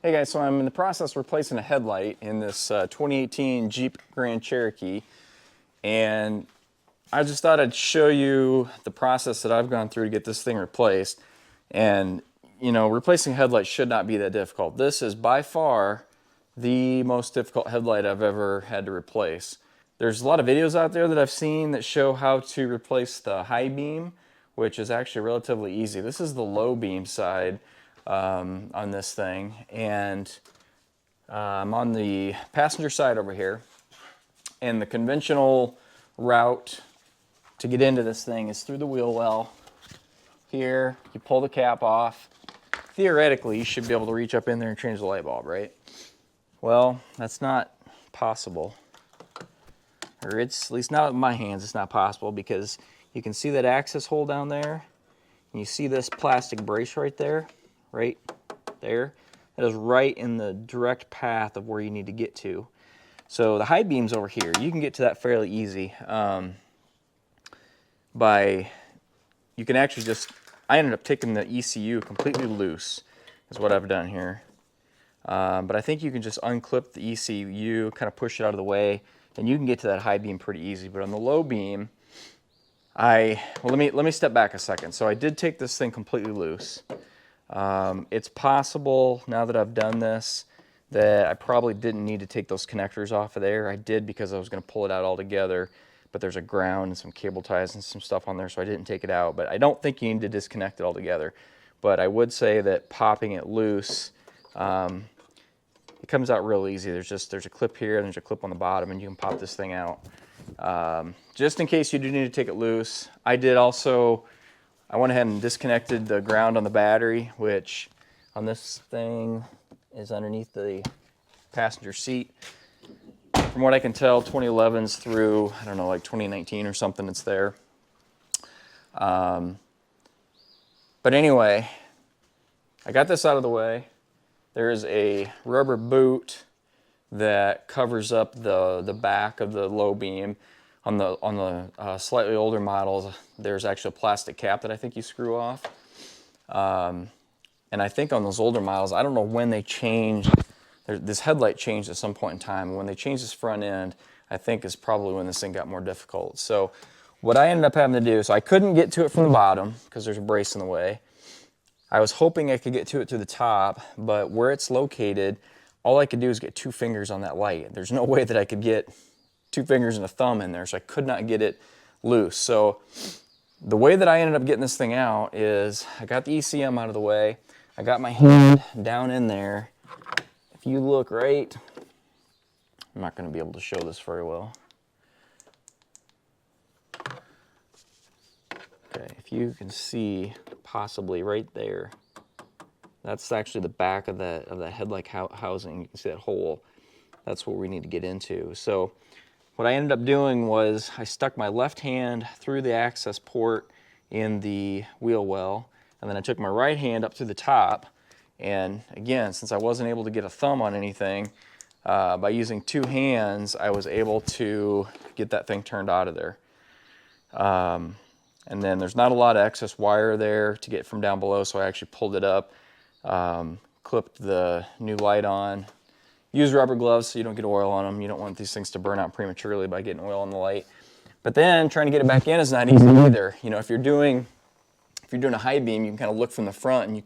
Hey guys, so I'm in the process of replacing a headlight in this 2018 Jeep Grand Cherokee, and I just thought I'd show you the process that I've gone through to get this thing replaced. And you know, replacing a headlight should not be that difficult. This is by far the most difficult headlight I've ever had to replace. There's a lot of videos out there that I've seen that show how to replace the high beam, which is actually relatively easy. This is the low beam side on this thing, and I'm on the passenger side over here, and the conventional route to get into this thing is through the wheel well. Here, you pull the cap off. Theoretically, you should be able to reach up in there and change the light bulb, right? Well, that's not possible. Or it's, at least not in my hands, it's not possible, because you can see that access hole down there, and you see this plastic brace right there, right there. That is right in the direct path of where you need to get to. So the high beam's over here. You can get to that fairly easy you can actually just, I ended up taking the ECU completely loose, is what I've done here. But I think you can just unclip the ECU, kind of push it out of the way, and you can get to that high beam pretty easy. But on the low beam, well, let me step back a second. So I did take this thing completely loose. It's possible, now that I've done this, that I probably didn't need to take those connectors off of there. I did because I was going to pull it out all together, but there's a ground and some cable ties and some stuff on there, so I didn't take it out. But I don't think you need to disconnect it all together. But I would say that popping it loose, it comes out real easy. There's a clip here and there's a clip on the bottom, and you can pop this thing out. Just in case you do need to take it loose. I went ahead and disconnected the ground on the battery, which on this thing is underneath the passenger seat. From what I can tell, 2011's through, I don't know, like 2019 or something, it's there. But anyway, I got this out of the way. There's a rubber boot that covers up the back of the low beam. On the slightly older models, there's actually a plastic cap that I think you screw off. And I think on those older models, I don't know when they changed, this headlight changed at some point in time. And when they changed this front end, I think is probably when this thing got more difficult. So what I ended up having to do, so I couldn't get to it from the bottom because there's a brace in the way. I was hoping I could get to it through the top, but where it's located, all I could do is get 2 fingers on that light. There's no way that I could get 2 fingers and a thumb in there, so I could not get it loose. So the way that I ended up getting this thing out is I got the ECM out of the way. I got my hand down in there. If you look right, I'm not going to be able to show this very well. Okay, if you can see possibly right there, that's actually the back of that headlight housing. You can see that hole. That's what we need to get into. So what I ended up doing was I stuck my left hand through the access port in the wheel well, and then I took my right hand up through the top. And again, since I wasn't able to get a thumb on anything, by using 2 hands, I was able to get that thing turned out of there. And then there's not a lot of excess wire there to get from down below, so I actually pulled it up, clipped the new light on. Use rubber gloves so you don't get oil on them. You don't want these things to burn out prematurely by getting oil on the light. But then trying to get it back in is not easy either. You know, if you're doing a high beam, you can kind of look from the front and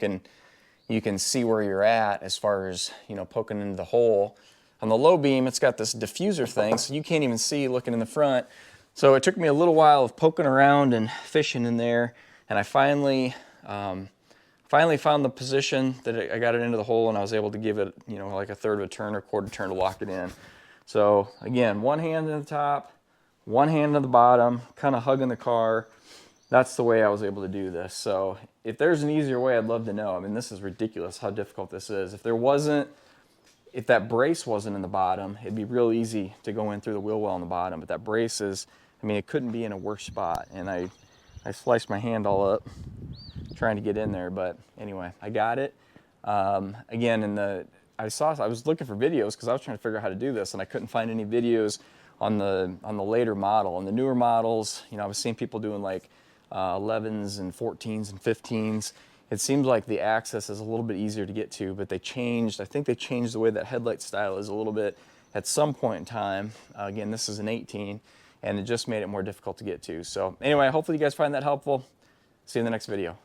you can see where you're at as far as, you know, poking into the hole. On the low beam, it's got this diffuser thing, so you can't even see looking in the front. So it took me a little while of poking around and fishing in there, and I finally found the position that I got it into the hole, and I was able to give it, you know, like a third of a turn or quarter turn to lock it in. So again, 1 hand in the top, 1 hand on the bottom, kind of hugging the car. That's the way I was able to do this. So if there's an easier way, I'd love to know. I mean, this is ridiculous how difficult this is. If that brace wasn't in the bottom, it'd be real easy to go in through the wheel well on the bottom. But that brace is, I mean, it couldn't be in a worse spot. And I sliced my hand all up trying to get in there. But anyway, I got it. Again, I was looking for videos because I was trying to figure out how to do this, and I couldn't find any videos on the later model. On the newer models, you know, I was seeing people doing like 11s and 14s and 15s, It seems like the access is a little bit easier to get to, but I think they changed the way that headlight style is a little bit at some point in time. Again, this is an 18, and it just made it more difficult to get to. So anyway, hopefully you guys find that helpful. See you in the next video.